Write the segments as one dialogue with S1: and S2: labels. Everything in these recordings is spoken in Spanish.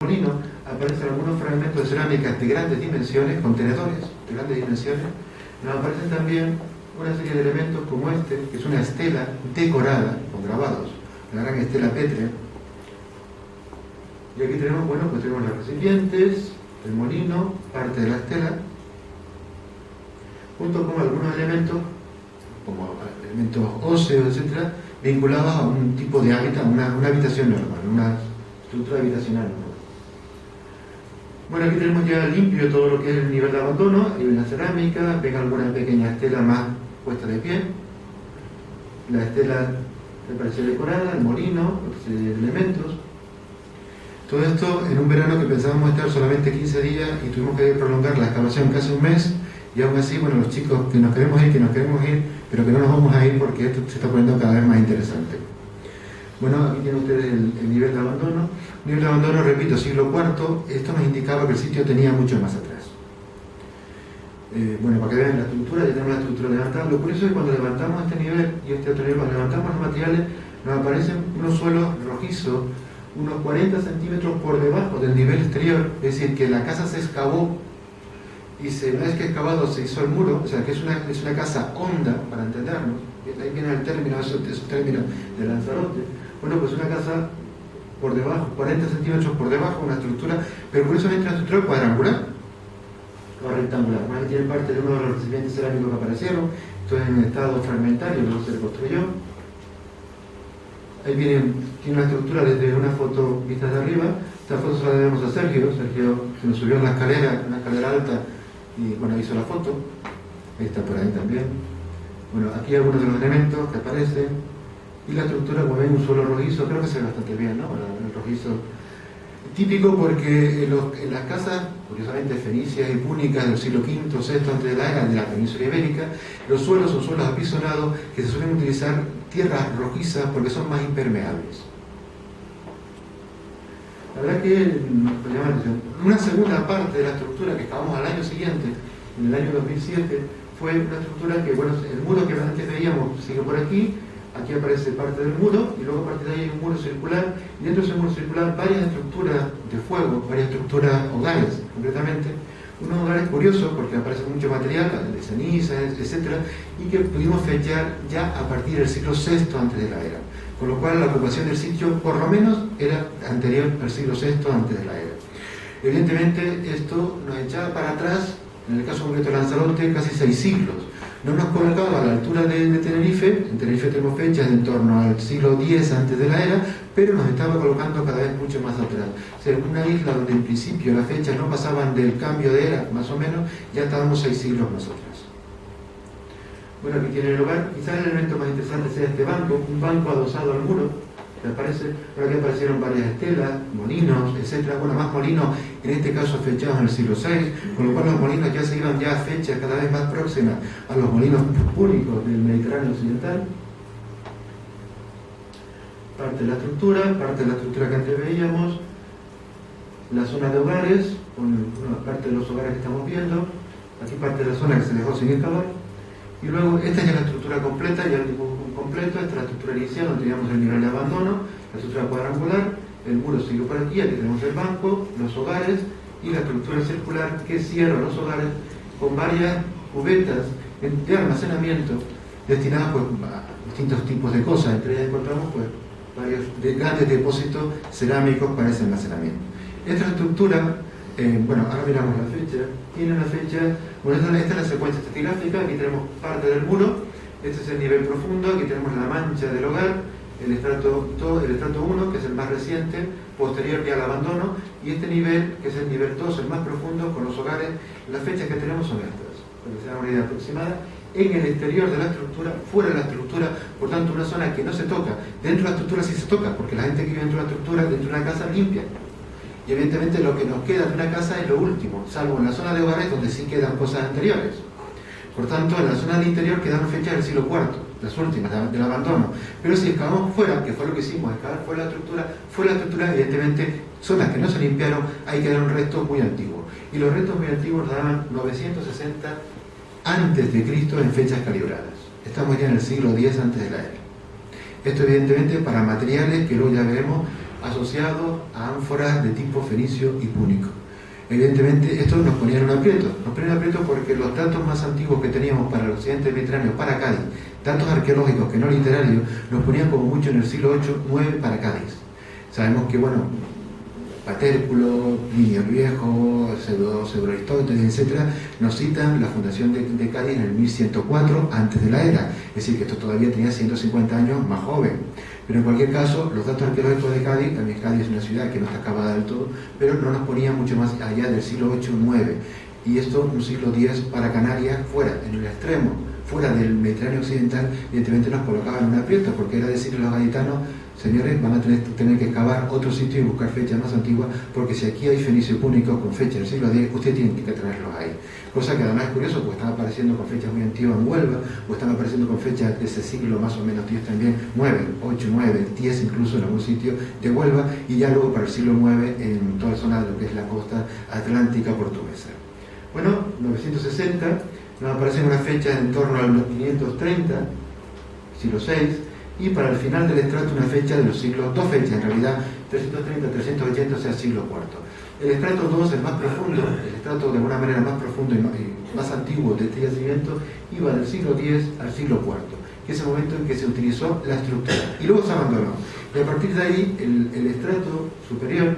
S1: molino aparecen algunos fragmentos de cerámica de grandes dimensiones, contenedores de grandes dimensiones. Nos aparecen también una serie de elementos como este, que es una estela decorada con grabados, la gran estela pétrea. Y aquí tenemos, bueno, pues tenemos los recipientes, el molino, parte de la estela, junto con algunos elementos, como elementos óseos, etcétera, vinculados a un tipo de hábitat, una habitación normal, una estructura habitacional normal. Bueno, aquí tenemos ya limpio todo lo que es el nivel de abandono, hay una cerámica, ven alguna pequeña estela más puesta de pie, la estela me parece decorada, el molino, los elementos. Todo esto en un verano que pensábamos estar solamente 15 días y tuvimos que prolongar la excavación casi un mes, y aún así, bueno, los chicos que nos queremos ir, pero que no nos vamos a ir porque esto se está poniendo cada vez más interesante. Bueno, aquí tienen ustedes el nivel de abandono. Nivel de abandono, repito, siglo IV. Esto nos indicaba que el sitio tenía mucho más atrás. Bueno, para que vean la estructura, ya tenemos la estructura levantada. Lo curioso es que cuando levantamos este nivel y este otro nivel, cuando levantamos los materiales, nos aparecen unos suelos rojizos, unos 40 centímetros por debajo del nivel exterior. Es decir, que la casa se excavó y una vez que excavado se hizo el muro, o sea que es una casa honda, para entendernos. Ahí viene el término, esos términos de Lanzarote. Bueno, pues una casa por debajo, 40 centímetros por debajo, una estructura, pero curiosamente una estructura cuadrangular o rectangular. Aquí tiene parte de uno de los recipientes cerámicos que aparecieron, esto es en estado fragmentario, luego se construyó. Ahí tiene una estructura desde una foto vista de arriba. Esta foto se la debemos a Sergio se nos subió en la escalera alta y bueno, hizo la foto. Ahí está por ahí también. Bueno, aquí algunos de los elementos que aparecen. Y la estructura, como ven, un suelo rojizo, creo que se ve bastante bien, ¿no? El rojizo típico porque en las casas, curiosamente fenicias y púnicas del siglo V, VI antes de la era de la península ibérica, los suelos son suelos apisonados que se suelen utilizar tierras rojizas porque son más impermeables. La verdad que nos llama la atención. Una segunda parte de la estructura que excavamos al año siguiente, en el año 2007, fue una estructura que, bueno, el muro que antes veíamos sigue por aquí. Aquí aparece parte del muro y luego a partir de ahí hay un muro circular y dentro de ese muro circular varias estructuras de fuego, varias estructuras hogares, concretamente. Unos hogares curiosos porque aparece mucho material de cenizas, etcétera, y que pudimos fechar ya a partir del siglo VI antes de la era. Con lo cual la ocupación del sitio por lo menos era anterior al siglo VI antes de la era. Evidentemente esto nos echaba para atrás, en el caso concreto de Lanzarote, casi 6 siglos. No nos colocaba a la altura de Tenerife. En Tenerife tenemos fechas en torno al siglo X antes de la era, pero nos estaba colocando cada vez mucho más atrás. O sea, en una isla donde en principio las fechas no pasaban del cambio de era, más o menos, ya estábamos 6 siglos más atrás. Bueno, aquí tiene el hogar. Quizás el elemento más interesante sea este banco, un banco adosado al muro, que aparece. Por aquí aparecieron varias estelas, molinos, etcétera. Bueno, más molinos, en este caso fechados en el siglo VI, con lo cual los molinos ya se iban ya a fechas cada vez más próximas a los molinos púnicos del Mediterráneo occidental. Parte de la estructura que antes veíamos, la zona de hogares, con parte de los hogares que estamos viendo, aquí parte de la zona que se dejó sin excavar. Y luego, esta es ya la estructura completa, ya el dibujo completo. Esta es la estructura inicial, donde teníamos el nivel de abandono, la estructura cuadrangular, el muro sigue por aquí, aquí tenemos el banco, los hogares y la estructura circular que cierra los hogares con varias cubetas de almacenamiento destinadas pues, a distintos tipos de cosas. Entre ellas encontramos pues, varios grandes depósitos cerámicos para ese almacenamiento. Esta estructura, bueno, ahora miramos la fecha, tiene una fecha. Bueno, esta es la secuencia estratigráfica. Aquí tenemos parte del muro, este es el nivel profundo, aquí tenemos la mancha del hogar, el estrato 1, que es el más reciente, posterior ya al abandono, y este nivel, que es el nivel 2, el más profundo, con los hogares. Las fechas que tenemos son estas, para que se hagan una idea aproximada. En el exterior de la estructura, fuera de la estructura, por tanto una zona que no se toca. Dentro de la estructura sí se toca, porque la gente que vive dentro de la estructura, dentro de una casa, limpia. Y evidentemente lo que nos queda de una casa es lo último, salvo en la zona de hogares donde sí quedan cosas anteriores. Por tanto, en la zona del interior quedaron fechas del siglo IV, las últimas, del abandono. Pero si excavamos fuera, que fue lo que hicimos, excavar fuera de la estructura, evidentemente, zonas que no se limpiaron, ahí quedaron restos muy antiguos. Y los restos muy antiguos nos daban 960 antes de Cristo en fechas calibradas. Estamos ya en el siglo X antes de la era. Esto evidentemente para materiales que luego ya veremos asociados a ánforas de tipo fenicio y púnico. Evidentemente esto nos ponía en un aprieto, porque los datos más antiguos que teníamos para el occidente mediterráneo, para Cádiz, datos arqueológicos que no literarios, nos ponían como mucho en el siglo VIII-IX para Cádiz. Sabemos que, bueno, Patérculo, Plinio el Viejo, Pseudo-Aristóteles, etc., nos citan la fundación de Cádiz en el 1104 antes de la era, es decir, que esto todavía tenía 150 años más joven. Pero en cualquier caso, los datos arqueológicos de Cádiz, también Cádiz es una ciudad que no está acabada del todo, pero no nos ponía mucho más allá del siglo VIII-IX. Y esto, un siglo X para Canarias, fuera, en el extremo, fuera del Mediterráneo occidental, evidentemente nos colocaba en un aprieto, porque era decirle a los gaditanos: señores, van a tener que excavar otro sitio y buscar fechas más antiguas, porque si aquí hay fenicio púnico con fecha del siglo X, ustedes tienen que traerlos ahí. Cosa que además es curioso, porque están apareciendo con fechas muy antiguas en Huelva, o están apareciendo con fechas de ese siglo más o menos 10 también, 9, 8, 9, 10 incluso en algún sitio de Huelva, y ya luego para el siglo IX en toda la zona de lo que es la costa atlántica portuguesa. Bueno, 960, nos aparecen unas fechas en torno a los 530, siglo VI, y para el final del estrato una fecha de los siglos, dos fechas en realidad, 330, 380, o sea, siglo IV. El estrato 2, el más profundo, el estrato de alguna manera más profundo y más antiguo de este yacimiento, iba del siglo X al siglo IV, que es el momento en que se utilizó la estructura, y luego se abandonó. Y a partir de ahí, el estrato superior,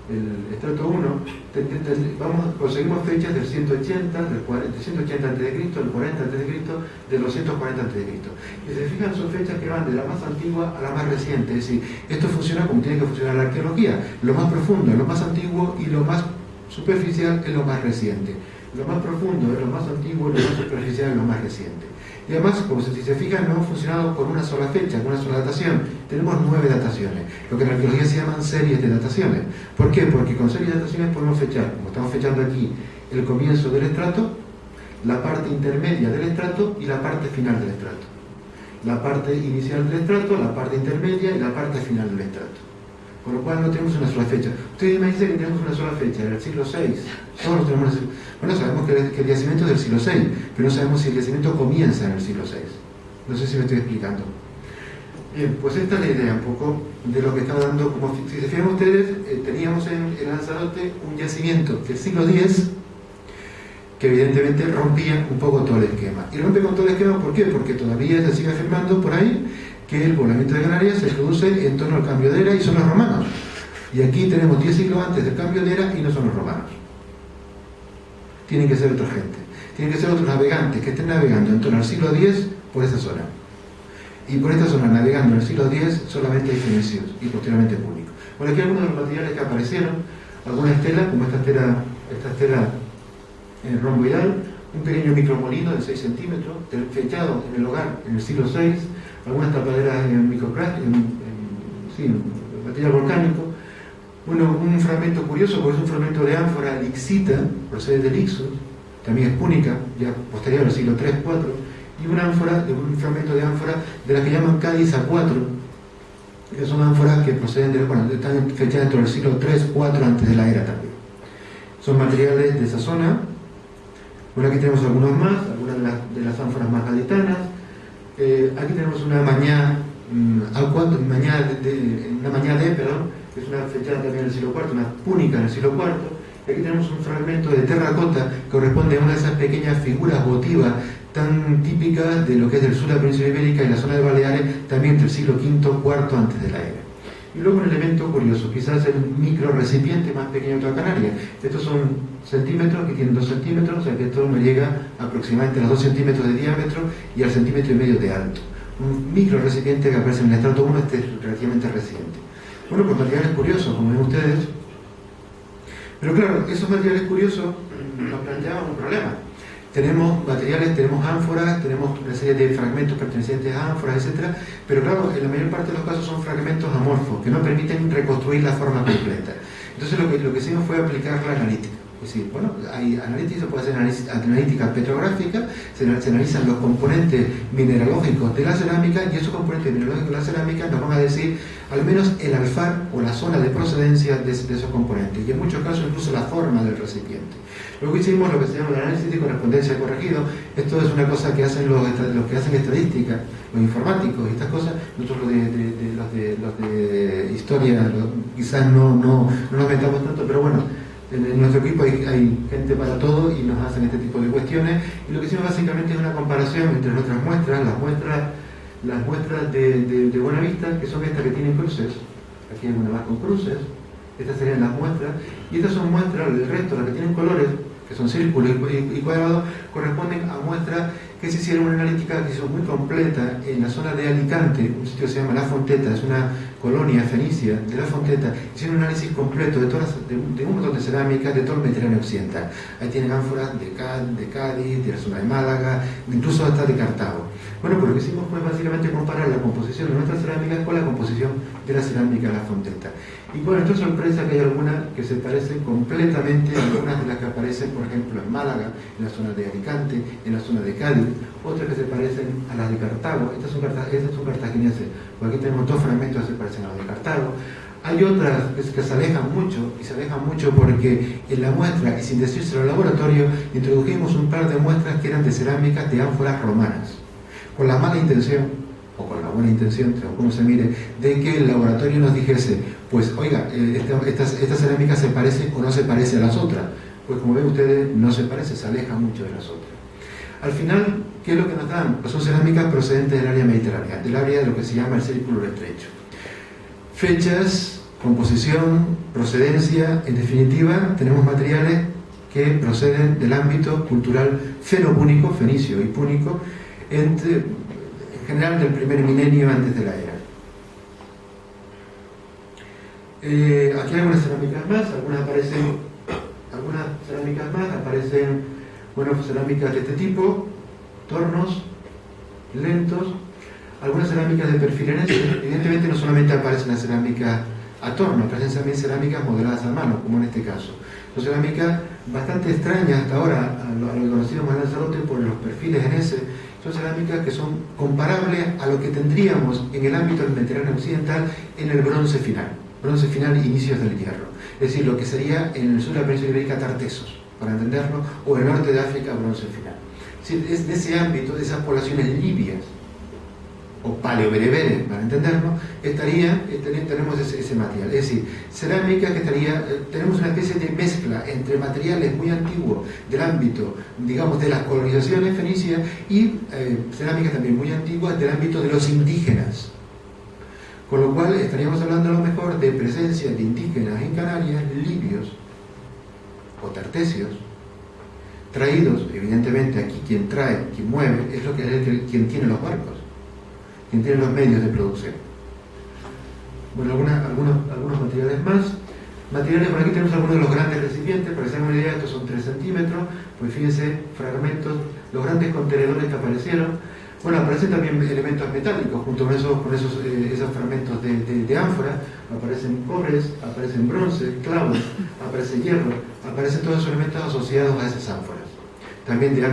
S1: el estrato 1, conseguimos fechas del 180, del 180 a.C., del 40 a.C., del 240 a.C. Y se fijan, son fechas que van de la más antigua a la más reciente, es decir, esto funciona como tiene que funcionar la arqueología: lo más profundo es lo más antiguo y lo más superficial es lo más reciente. Lo más profundo es lo más antiguo y lo más superficial es lo más reciente. Y además, como si se fijan, no hemos funcionado con una sola fecha, con una sola datación. Tenemos 9 dataciones, lo que en arqueología se llaman series de dataciones. ¿Por qué? Porque con series de dataciones podemos fechar, como estamos fechando aquí, el comienzo del estrato, la parte intermedia del estrato y la parte final del estrato. La parte inicial del estrato, la parte intermedia y la parte final del estrato. Con lo cual no tenemos una sola fecha. Ustedes me dicen que tenemos una sola fecha, en el siglo VI. Todos tenemos una... Bueno, sabemos que el yacimiento es del siglo VI, pero no sabemos si el yacimiento comienza en el siglo VI. No sé si me estoy explicando. Bien, pues esta es la idea un poco de lo que estaba dando. Como si se fijan ustedes, teníamos en Lanzarote un yacimiento del siglo X que evidentemente rompía un poco todo el esquema. Y rompe con todo el esquema, ¿por qué? Porque todavía se sigue afirmando por ahí que el poblamiento de Canarias se produce en torno al cambio de era y son los romanos. Y aquí tenemos 10 siglos antes del cambio de era y no son los romanos. Tienen que ser otra gente. Tienen que ser otros navegantes que estén navegando en torno al siglo X por esa zona. Y por esta zona, navegando en el siglo X, solamente hay fenicios y posteriormente púnicos. Bueno, aquí algunos de los materiales que aparecieron, alguna estela, como esta estela romboidal, un pequeño micromolino de 6 centímetros, fechado en el hogar en el siglo VI, algunas tapaderas en material volcánico. Bueno, un fragmento curioso, porque es un fragmento de ánfora lixita, procede del Ixus, también es púnica, ya posterior al siglo III-IV, y un fragmento de ánfora de la que llaman Cádiz A4, que son ánforas que proceden están fechadas dentro del siglo III-IV antes de la era también. Son materiales de esa zona. Bueno, aquí tenemos algunos más, algunas de las ánforas más gaditanas. Aquí tenemos una mañá A4, una mañá D, que es una fechada también en el siglo IV, una púnica en el siglo IV. Y aquí tenemos un fragmento de terracota que corresponde a una de esas pequeñas figuras votivas tan típicas de lo que es del sur de la península ibérica y la zona de Baleares, también del siglo V-IV antes de la era. Y luego un elemento curioso, quizás el micro recipiente más pequeño de toda Canarias. Estos son centímetros, que tienen 2 centímetros, o sea que esto me llega aproximadamente a los 2 centímetros de diámetro y al 1,5 centímetros de alto. Un micro recipiente que aparece en el estrato 1, este es relativamente reciente. Bueno, pues materiales curiosos, como ven ustedes. Pero claro, esos materiales curiosos nos planteaban un problema. Tenemos materiales, tenemos ánforas, tenemos una serie de fragmentos pertenecientes a ánforas, etc. Pero claro, en la mayor parte de los casos son fragmentos amorfos, que no permiten reconstruir la forma completa. Entonces lo que hicimos fue aplicar la analítica. Es decir, bueno, hay analítica, se puede hacer analítica petrográfica, se analizan los componentes mineralógicos de la cerámica y esos componentes mineralógicos de la cerámica nos van a decir al menos el alfar o la zona de procedencia de esos componentes y en muchos casos incluso la forma del recipiente. Luego hicimos lo que se llama el análisis de correspondencia corregido. Esto es una cosa que hacen los que hacen estadística, los informáticos y estas cosas. Nosotros los de historia quizás no nos metamos tanto, pero bueno, en nuestro equipo hay gente para todo y nos hacen este tipo de cuestiones. Y lo que hicimos básicamente es una comparación entre nuestras muestras, las muestras de Buenavista, que son estas que tienen cruces. Aquí hay una más con cruces. Estas serían las muestras, y estas son muestras, el resto, las que tienen colores, que son círculos y cuadrados, corresponden a muestras que se hicieron una analítica que se hizo muy completa en la zona de Alicante, un sitio que se llama La Fonteta, es una colonia fenicia de La Fonteta. Hicieron un análisis completo de un montón de cerámicas de todo el Mediterráneo occidental. Ahí tienen ánforas de Cádiz, de la zona de Málaga, incluso hasta de Cartago. Bueno, pues lo que hicimos fue básicamente comparar la composición de nuestras cerámicas con la composición de la cerámica de La Fonteta. Y bueno, esto es sorpresa que hay algunas que se parecen completamente a algunas de las que aparecen, por ejemplo, en Málaga, en la zona de Alicante, en la zona de Cádiz, otras que se parecen a las de Cartago. Estas son cartagineses, porque aquí tenemos dos fragmentos que se parecen a las de Cartago. Hay otras que se alejan mucho, y se alejan mucho porque en la muestra, y sin decírselo al laboratorio, introdujimos un par de muestras que eran de cerámicas de ánforas romanas, con la mala intención, o con la buena intención, según como se mire, de que el laboratorio nos dijese, pues oiga, esta cerámica se parece o no se parece a las otras. Pues como ven ustedes, no se parece, se aleja mucho de las otras. Al final, ¿qué es lo que nos dan? Pues son cerámicas procedentes del área mediterránea, del área de lo que se llama el círculo estrecho. Fechas, composición, procedencia, en definitiva, tenemos materiales que proceden del ámbito cultural fenopúnico, fenicio y púnico, en general del primer milenio antes de la era. Aquí hay algunas cerámicas más, algunas cerámicas más aparecen, bueno, cerámicas de este tipo, tornos, lentos, algunas cerámicas de perfil en evidentemente no solamente aparecen las cerámicas a torno, aparecen también cerámicas modeladas a mano, como en este caso. Son cerámicas bastante extrañas hasta ahora, a lo que conocimos en Lanzarote por los perfiles en ese. Son cerámicas que son comparables a lo que tendríamos en el ámbito del Mediterráneo occidental en el bronce final, inicios del hierro. Es decir, lo que sería en el sur de la península ibérica Tartesos, para entenderlo, o en el norte de África bronce final. Es de ese ámbito, de esas poblaciones libias, o paleobereberes, para entenderlo, tenemos ese material. Es decir, cerámica que tenemos una especie de mezcla entre materiales muy antiguos del ámbito, digamos, de las colonizaciones fenicias y cerámicas también muy antiguas del ámbito de los indígenas. Con lo cual estaríamos hablando a lo mejor de presencia de indígenas en Canarias, libios o tartesios, traídos, evidentemente aquí quien trae, quien mueve, es quien tiene los barcos, quien tiene los medios de producción. Bueno, algunos materiales más. Materiales, por aquí tenemos algunos de los grandes recipientes, para que se hagan una idea, estos son 3 centímetros, pues fíjense, fragmentos, los grandes contenedores que aparecieron. Bueno, aparecen también elementos metálicos, junto con esos fragmentos de ánfora, aparecen cobres, aparecen bronce, clavos, aparece hierro, aparecen todos esos elementos asociados a esas ánforas. También del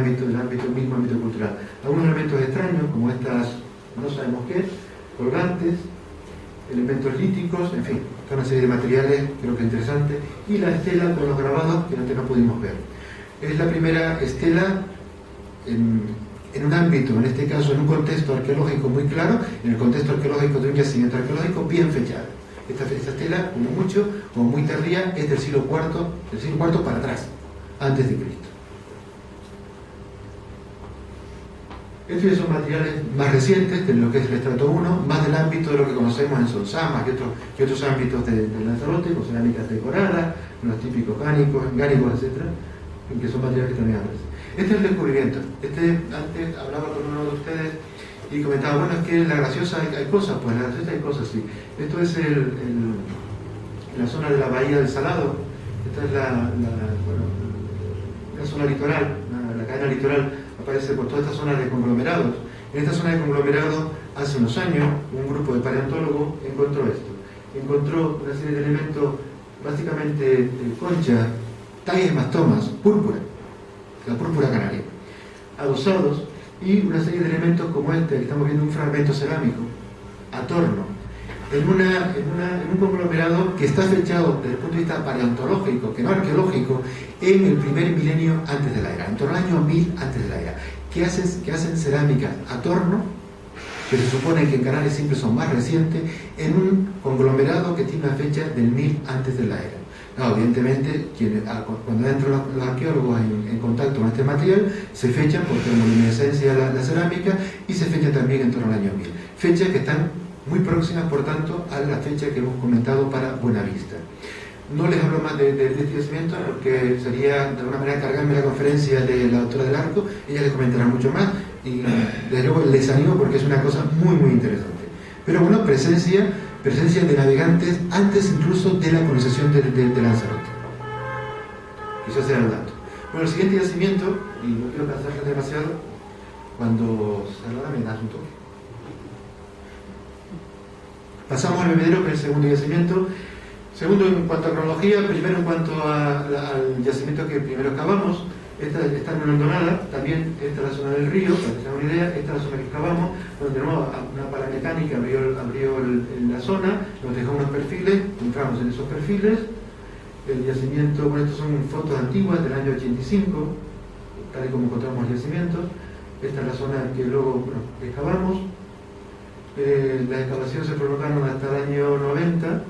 S1: mismo ámbito cultural. Algunos elementos extraños, como estas, no sabemos qué, colgantes, elementos líticos, en fin, toda una serie de materiales, creo que interesantes, y la estela con los grabados que antes no pudimos ver. Es la primera estela en un ámbito, en este caso en un contexto arqueológico muy claro, en el contexto arqueológico de un yacimiento arqueológico bien fechado. Esta estela, como mucho, como muy tardía, es del siglo IV para atrás, antes de Cristo. Estos ya son materiales más recientes de lo que es el estrato 1, más del ámbito de lo que conocemos en Solsama y otros ámbitos de Lanzarote, con cerámicas decoradas, con los típicos gánicos, etc., en que son materiales que también aparecen. Este es el descubrimiento. Antes hablaba con uno de ustedes y comentaba, bueno, es que en La Graciosa hay cosas, pues en La Graciosa hay cosas, sí. Esto es la zona de la Bahía del Salado. Esta es la zona litoral, la cadena litoral. Aparece por toda esta zona de conglomerados. En esta zona de conglomerados, hace unos años, un grupo de paleontólogos encontró esto. Encontró una serie de elementos, básicamente concha taiemastomas, púrpura, la púrpura canaria, adosados, y una serie de elementos como este, que estamos viendo un fragmento cerámico, atorno, en un conglomerado que está fechado desde el punto de vista paleontológico, que no arqueológico, en el primer milenio antes de la era, en torno al año 1000 antes de la era, que hacen cerámica atorno, que se supone que en Canarias siempre son más recientes, en un conglomerado que tiene una fecha del 1000 antes de la era. Claro, evidentemente, cuando entran los arqueólogos en contacto con este material, se fechan por termoluminescencia la cerámica y se fechan también en torno al año 1000. Fechas que están muy próximas, por tanto, a la fecha que hemos comentado para Buenavista. No les hablo más de este yacimiento porque sería de alguna manera cargarme la conferencia de la doctora del Arco. Ella les comentará mucho más y desde luego les animo porque es una cosa muy muy interesante. Pero bueno, presencia de navegantes antes incluso de la colonización de Lanzarote. Eso será el dato. Bueno, el siguiente yacimiento, y no quiero cansarles demasiado, cuando salga me das un toque. Pasamos al bebedero, que es el segundo yacimiento. Segundo en cuanto a cronología, primero en cuanto al yacimiento que primero excavamos. Esta está en una hondonada, también esta es la zona del río, para que se hagan una idea. Esta es la zona que excavamos, donde tenemos una pala mecánica, abrió la zona, nos dejó unos perfiles, entramos en esos perfiles. El yacimiento, bueno, estas son fotos antiguas del año 85, tal y como encontramos el yacimiento. Esta es la zona que luego excavamos. Las excavaciones se prolongaron hasta el año 90,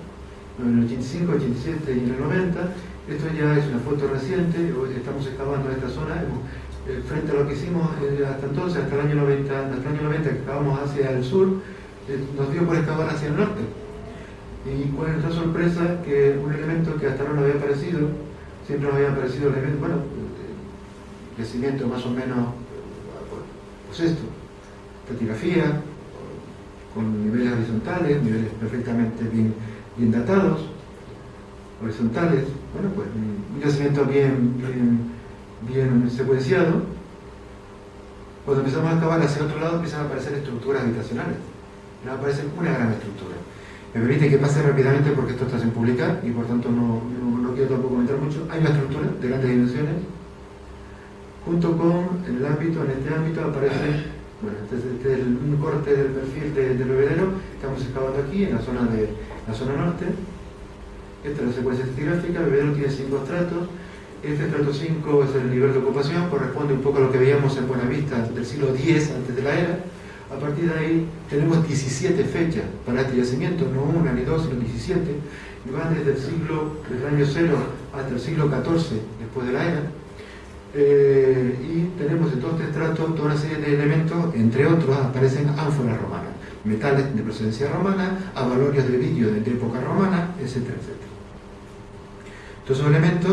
S1: en el 85, 87 y en el 90. Esto ya es una foto reciente. Hoy estamos excavando esta zona. Frente a lo que hicimos hasta entonces, hasta el año 90 que excavamos hacia el sur, nos dio por excavar hacia el norte. Y cuál es nuestra sorpresa, que un elemento que hasta ahora no había aparecido, siempre nos había aparecido elementos, bueno, yacimiento más o menos, pues esto, estratigrafía, con niveles horizontales, niveles perfectamente bien datados, horizontales, bueno, pues un yacimiento bien secuenciado. Cuando empezamos a excavar hacia el otro lado empiezan a aparecer estructuras habitacionales, nos aparece una gran estructura. Me permite que pase rápidamente porque esto está sin publicar y por tanto no quiero tampoco comentar mucho. Hay una estructura de grandes dimensiones, junto con en este ámbito aparece, bueno, este es un corte del perfil del bebedero. Estamos excavando aquí en la zona norte. Esta es la secuencia estratigráfica. El bebedero tiene 5 estratos. Este estrato 5 es el nivel de ocupación, corresponde un poco a lo que veíamos en Buenavista del siglo X antes de la era. A partir de ahí tenemos 17 fechas para este yacimiento, no una ni dos, sino 17, y van desde el año 0 hasta el siglo XIV después de la era. Y tenemos en todo este estrato toda una serie de elementos, entre otros aparecen ánforas romanas, metales de procedencia romana, avalorios de vidrio de época romana, etcétera, etcétera. Todos esos elementos,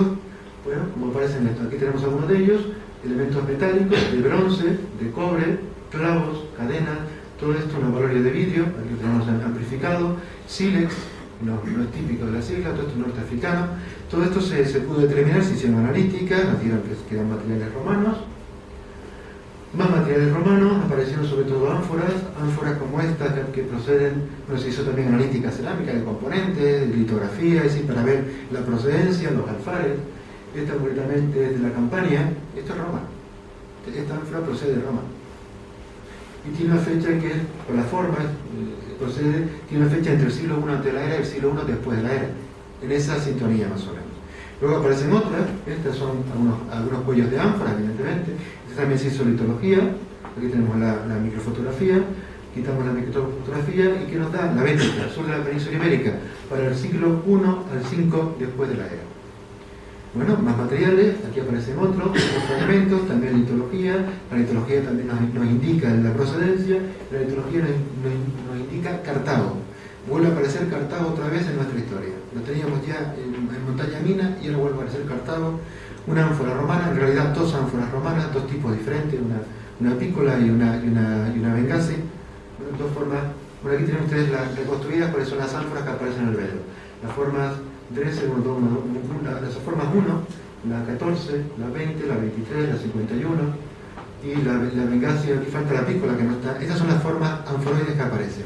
S1: bueno, como aparecen en esto, aquí tenemos algunos de ellos, elementos metálicos, de bronce, de cobre, clavos, cadenas, todo esto un avalorio de vidrio, aquí lo tenemos amplificado, sílex, no es típico de las islas, todo esto es norteafricano. Todo esto se pudo determinar, se hicieron analíticas, nos dieron que eran materiales romanos. Más materiales romanos, aparecieron sobre todo ánforas como estas que proceden, bueno, se hizo también analítica cerámica de componentes, de litografía, es decir, para ver la procedencia, los alfares. Esta concretamente es de la Campania, esto es Roma. Esta ánfora procede de Roma. Y tiene una fecha que, por la forma, tiene una fecha entre el siglo I antes de la era y el siglo I después de la era. En esa sintonía más o menos. Luego aparecen otras, estas son algunos cuellos de ánfora, evidentemente. Esta también se hizo litología, aquí tenemos la microfotografía, quitamos la microfotografía y que nos da la vética, sur de la península ibérica, para el siglo I al 5 después de la era. Bueno, más materiales, aquí aparecen otros fragmentos, también litología. La litología también nos indica la procedencia, la litología nos indica Cartago. Vuelve a aparecer Cartago otra vez en nuestra historia. Lo teníamos ya en Montaña Mina y ahora vuelve a aparecer Cartago. Una ánfora romana, en realidad dos ánforas romanas, dos tipos diferentes, una pícola y una bengasi. Bueno, dos formas. Bueno, aquí tienen ustedes las reconstruidas cuáles son las ánforas que aparecen en el velo. Las formas Dresser, las formas 1, la 14, la 20, la 23, la 51 y la bengasi, aquí falta la pícola que no está. Esas son las formas anforoides que aparecen.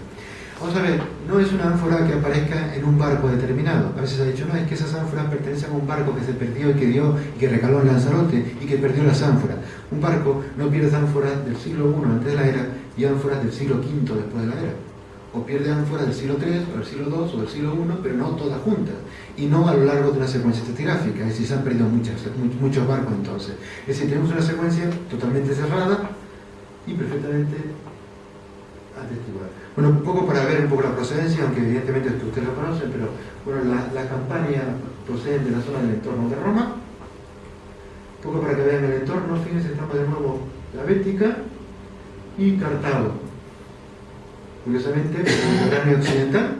S1: Vamos a ver, no es una ánfora que aparezca en un barco determinado. A veces ha dicho, no, es que esas ánforas pertenecen a un barco que se perdió y que recaló en Lanzarote y que perdió las ánforas. Un barco no pierde ánforas del siglo I antes de la era y ánforas del siglo V después de la era. O pierde ánforas del siglo III, o del siglo II, o del siglo I, pero no todas juntas. Y no a lo largo de una secuencia estratigráfica. Es decir, se han perdido muchos barcos entonces. Es decir, tenemos una secuencia totalmente cerrada y perfectamente atestiguada. Bueno, un poco para ver un poco la procedencia, aunque evidentemente ustedes lo conocen, pero bueno, las campañas proceden de la zona del entorno de Roma. Un poco para que vean el entorno, fíjense, estamos de nuevo la Bética y Cartago. Curiosamente, el Mediterráneo occidental.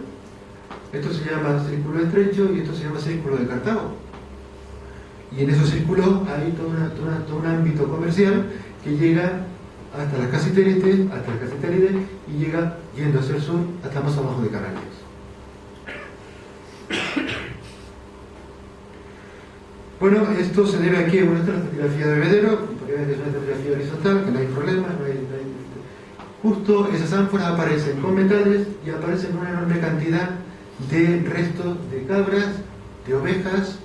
S1: Esto se llama Círculo Estrecho y esto se llama Círculo de Cartago. Y en esos círculos hay todo un ámbito comercial que llega hasta las Casitérides y llega yendo hacia el sur hasta más abajo de Canarias. Bueno, esto se debe a que, bueno, esta es la estratigrafía de Bebedero, porque vean que es una estratigrafía horizontal, que no hay problema, justo esas ánforas aparecen con metales y aparecen una enorme cantidad de restos de cabras, de ovejas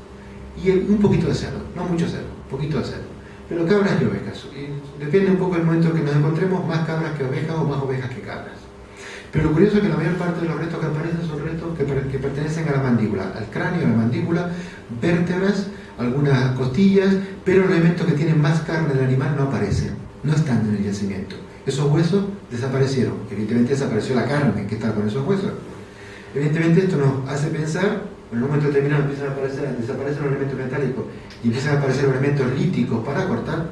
S1: y un poquito de cerdo, no mucho cerdo, un poquito de cerdo, pero cabras y ovejas. Y depende un poco del momento que nos encontremos, más cabras que ovejas o más ovejas que cabras. Pero lo curioso es que la mayor parte de los restos que aparecen son restos que pertenecen a la mandíbula, al cráneo, a la mandíbula, vértebras, algunas costillas, pero los elementos que tienen más carne del animal no aparecen, no están en el yacimiento. Esos huesos desaparecieron, evidentemente desapareció la carne que está con esos huesos. Evidentemente esto nos hace pensar, en un momento determinado desaparecen los elementos metálicos y empiezan a aparecer los elementos líticos para cortar.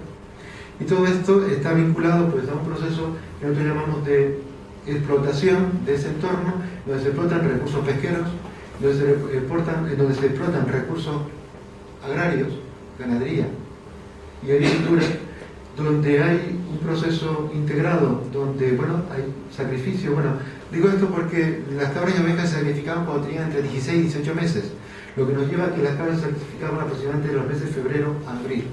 S1: Y todo esto está vinculado pues, a un proceso que nosotros llamamos de explotación de ese entorno, donde se explotan recursos pesqueros, donde se explotan recursos agrarios, ganadería y agricultura, donde hay un proceso integrado, donde bueno, hay sacrificio. Bueno, digo esto porque las cabras y ovejas se sacrificaban cuando tenían entre 16 y 18 meses, lo que nos lleva a que las cabras se sacrificaban aproximadamente de los meses de febrero a abril,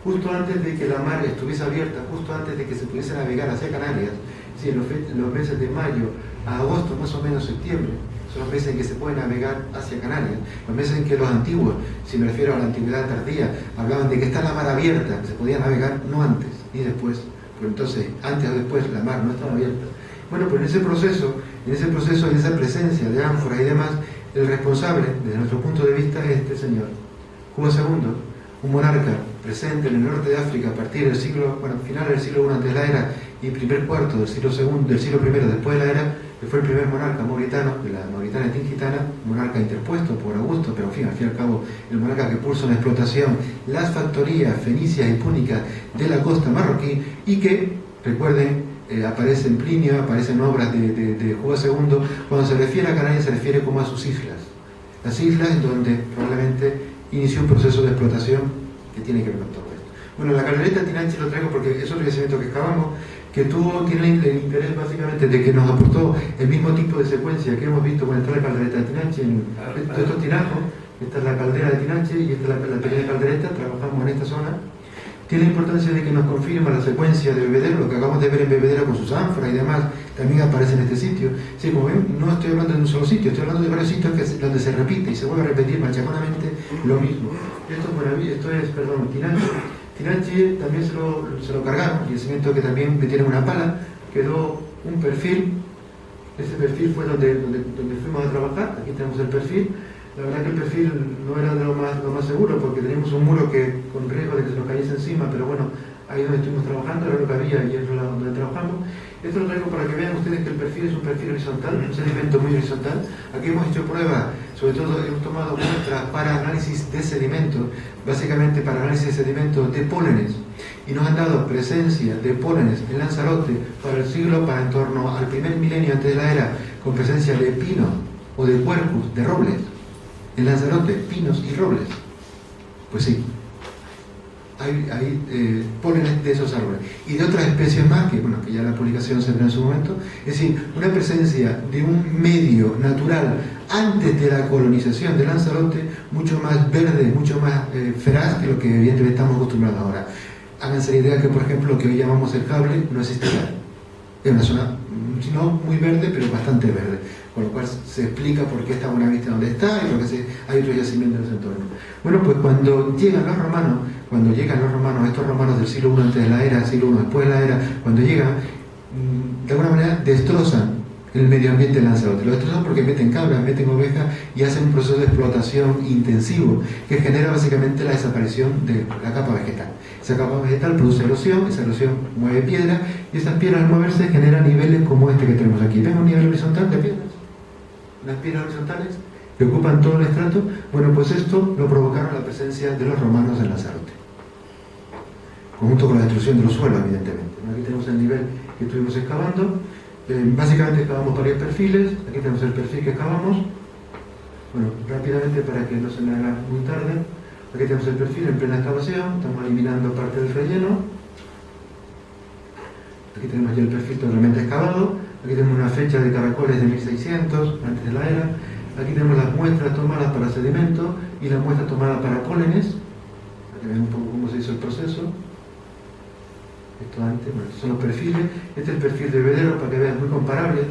S1: justo antes de que la mar estuviese abierta, justo antes de que se pudiese navegar hacia Canarias. Sí, en los meses de mayo a agosto, más o menos septiembre, son los meses en que se puede navegar hacia Canarias, los meses en que los antiguos, si me refiero a la antigüedad tardía, hablaban de que está la mar abierta, se podía navegar no antes ni después, pero entonces antes o después la mar no estaba abierta. Bueno, pues en ese proceso, en esa presencia de ánforas y demás, el responsable, desde nuestro punto de vista, es este señor, Juba II, un monarca presente en el norte de África a partir del final del siglo I antes de la era y primer cuarto del siglo I después de la era, que fue el primer monarca mauritano, de la Mauritania tingitana, monarca interpuesto por Augusto, pero en fin, al cabo, el monarca que puso en explotación las factorías fenicias y púnicas de la costa marroquí y que, recuerden, aparece en Plinio, aparecen obras de Juba II, cuando se refiere a Canarias se refiere como a sus islas. Las islas en donde probablemente inició un proceso de explotación que tiene que ver con todo esto. Bueno, la caldereta Tinanche lo traigo porque es otro yacimiento que excavamos, que tiene el interés básicamente de que nos aportó el mismo tipo de secuencia que hemos visto cuando está la caldereta de Tinanche. Esto es Tinajo, esta es la caldera de Tinanche y esta es la pequeña caldereta, trabajamos en esta zona. Tiene la importancia de que nos confirma la secuencia de Bebedero, lo que acabamos de ver en Bebedero con sus ánforas y demás, también aparece en este sitio. Sí, como ven, no estoy hablando de un solo sitio, estoy hablando de varios sitios donde se repite y se vuelve a repetir machaconamente lo mismo. Esto es Tinanche. Tinanche también se lo cargaron, y el cimiento que también metieron una pala, quedó un perfil. Ese perfil fue donde fuimos a trabajar, aquí tenemos el perfil. La verdad que el perfil no era de lo más seguro porque teníamos un muro que con riesgo de que se nos cayese encima, pero bueno, ahí donde estuvimos trabajando era lo que había y es donde trabajamos. Esto lo traigo para que vean ustedes que el perfil es un perfil horizontal, un sedimento muy horizontal. Aquí hemos hecho pruebas, sobre todo hemos tomado muestras para análisis de sedimentos, básicamente para análisis de sedimentos de pólenes, y nos han dado presencia de pólenes en Lanzarote para en torno al primer milenio antes de la era, con presencia de pino o de quercus, de robles. En Lanzarote, pinos y robles. Pues sí, hay pólenes de esos árboles y de otras especies más que ya la publicación se verá en su momento. Es decir, una presencia de un medio natural antes de la colonización de Lanzarote mucho más verde, mucho más feraz que lo que evidentemente estamos acostumbrados ahora. Háganse la idea que, por ejemplo, lo que hoy llamamos el cable no existía. Es una zona, no muy verde, pero bastante verde, con lo cual se explica por qué está Buenavista donde está y por qué hay otros yacimientos en ese entorno. Bueno, pues cuando llegan los romanos, estos romanos del siglo I antes de la era, siglo I después de la era, cuando llegan, de alguna manera destrozan el medio ambiente de Lanzarote. Lo destrozan porque meten cabras, meten ovejas y hacen un proceso de explotación intensivo que genera básicamente la desaparición de la capa vegetal. Esa capa vegetal produce erosión, esa erosión mueve piedra y esas piedras al moverse generan niveles como este que tenemos aquí. ¿Ven un nivel horizontal de piedras? Unas piedras horizontales que ocupan todo el estrato. Bueno, pues esto lo provocaron la presencia de los romanos en Lanzarote, junto con la destrucción de los suelos, evidentemente. Aquí tenemos el nivel que estuvimos excavando. Básicamente excavamos varios perfiles. Aquí tenemos el perfil que excavamos. Bueno, rápidamente para que no se me haga muy tarde. Aquí tenemos el perfil en plena excavación. Estamos eliminando parte del relleno. Aquí tenemos ya el perfil totalmente excavado. Aquí tenemos una fecha de caracoles de 1600, antes de la era. Aquí tenemos las muestras tomadas para sedimento y las muestras tomadas para pólenes. Para que vean un poco cómo se hizo el proceso. Esto antes, bueno, estos son los perfiles. Este es el perfil de bebedero para que vean, muy comparable.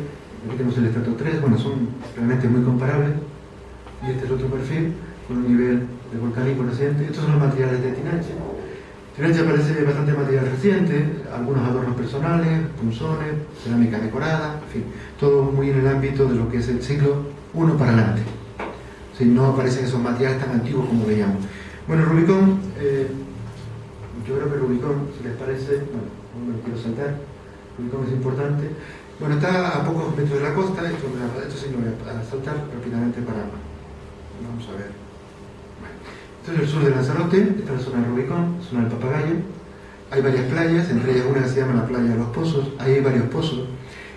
S1: Aquí tenemos el estrato 3, bueno, son realmente muy comparables. Y este es otro perfil con un nivel de volcánico reciente. Estos son los materiales de Tinache. Tinache aparece bastante material reciente, algunos adornos personales, punzones, cerámica decorada, en fin, todo muy en el ámbito de lo que es el siglo I para adelante. Si no aparecen esos materiales tan antiguos como veíamos. Bueno, Rubicón. Yo creo que Rubicón, si les parece, bueno, no me quiero saltar, Rubicón es importante. Bueno, está a pocos metros de la costa, esto sí lo voy a saltar rápidamente para... Vamos a ver. Bueno, esto es el sur de Lanzarote, esta es la zona de Rubicón, zona del Papagayo. Hay varias playas, entre ellas una que se llama la playa de los Pozos, ahí hay varios pozos,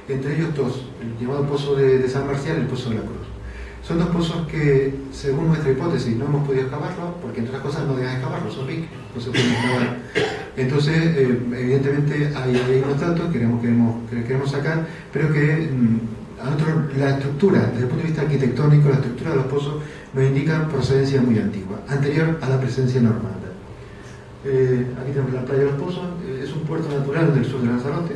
S1: entre ellos dos, el llamado pozo de San Marcial y el pozo de la Cruz. Son dos pozos que, según nuestra hipótesis, no hemos podido excavarlos, porque entre otras cosas no dejan excavarlos, son RIC, no se pueden excavar. Entonces, evidentemente hay unos datos que queremos sacar, pero que a nosotros la estructura, desde el punto de vista arquitectónico, la estructura de los pozos nos indica procedencia muy antigua, anterior a la presencia normanda. Aquí tenemos la playa de los Pozos, es un puerto natural del sur de Lanzarote,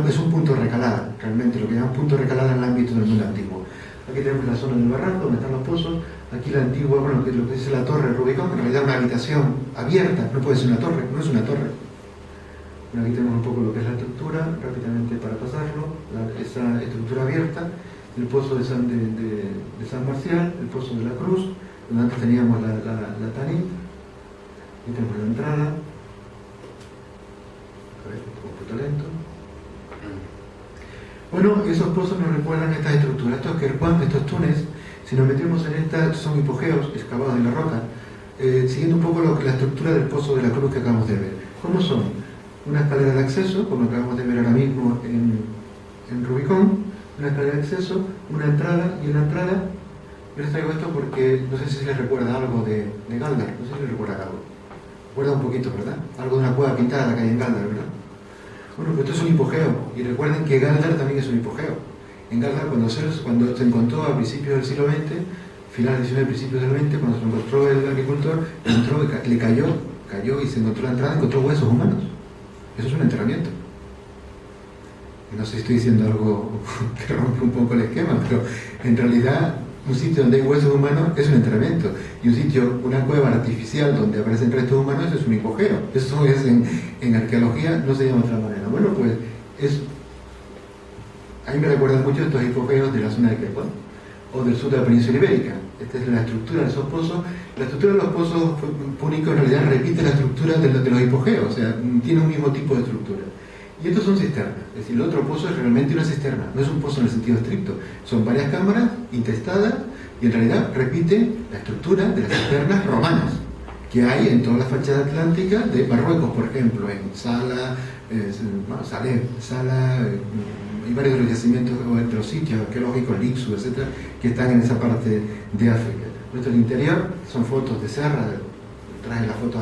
S1: es un punto de recalada, realmente lo que llaman punto de recalada en el ámbito del mundo antiguo. Aquí tenemos la zona del barranco, donde están los pozos. Aquí la antigua, bueno, lo que dice la torre de Rubicón, en realidad una habitación abierta, no puede ser una torre, no es una torre. Bueno, aquí tenemos un poco lo que es la estructura, rápidamente para pasarlo, esa estructura abierta, el pozo de San Marcial, el pozo de la Cruz, donde antes teníamos la Tanit. Aquí tenemos la entrada. A ver, un poquito lento. Bueno, esos pozos nos recuerdan estas estructuras, estos túneles, si nos metemos en estas, son hipogeos excavados en la roca, siguiendo un poco la estructura del pozo de la Cruz que acabamos de ver. ¿Cómo son? Una escalera de acceso, como acabamos de ver ahora mismo en Rubicón, una escalera de acceso, una entrada y una entrada. Yo les traigo esto porque no sé si les recuerda algo de Galdar, no sé si les recuerda algo. Recuerda un poquito, ¿verdad? Algo de una cueva pintada que hay en Galdar, ¿verdad? Bueno, pues esto es un hipogeo, y recuerden que Galdar también es un hipogeo. En Galdar, cuando se encontró a principios del siglo XX, finales del XIX, principios del XX, cuando se encontró el agricultor, le cayó y se encontró la entrada, encontró huesos humanos. Eso es un enterramiento. No sé si estoy diciendo algo que rompe un poco el esquema, pero en realidad un sitio donde hay huesos humanos es un enterramiento, y un sitio, una cueva artificial donde aparecen restos humanos es un hipogeo. Eso es en arqueología, no se llama de otra manera. Bueno, pues a mí me recuerdan mucho estos hipogeos de la zona de Quepón o del sur de la península ibérica. Esta es la estructura de esos pozos. La estructura de los pozos púnicos en realidad repite la estructura de los hipogeos, o sea, tiene un mismo tipo de estructura. Y estos son cisternas, es decir, el otro pozo es realmente una cisterna, no es un pozo en el sentido estricto, son varias cámaras intestadas y en realidad repite la estructura de las cisternas romanas que hay en todas las fachadas atlánticas de Marruecos, por ejemplo, en Sala, y varios de los yacimientos o de los sitios arqueológicos, Lixu, etcétera, que están en esa parte de África. Nuestro interior son fotos de serra, traje las fotos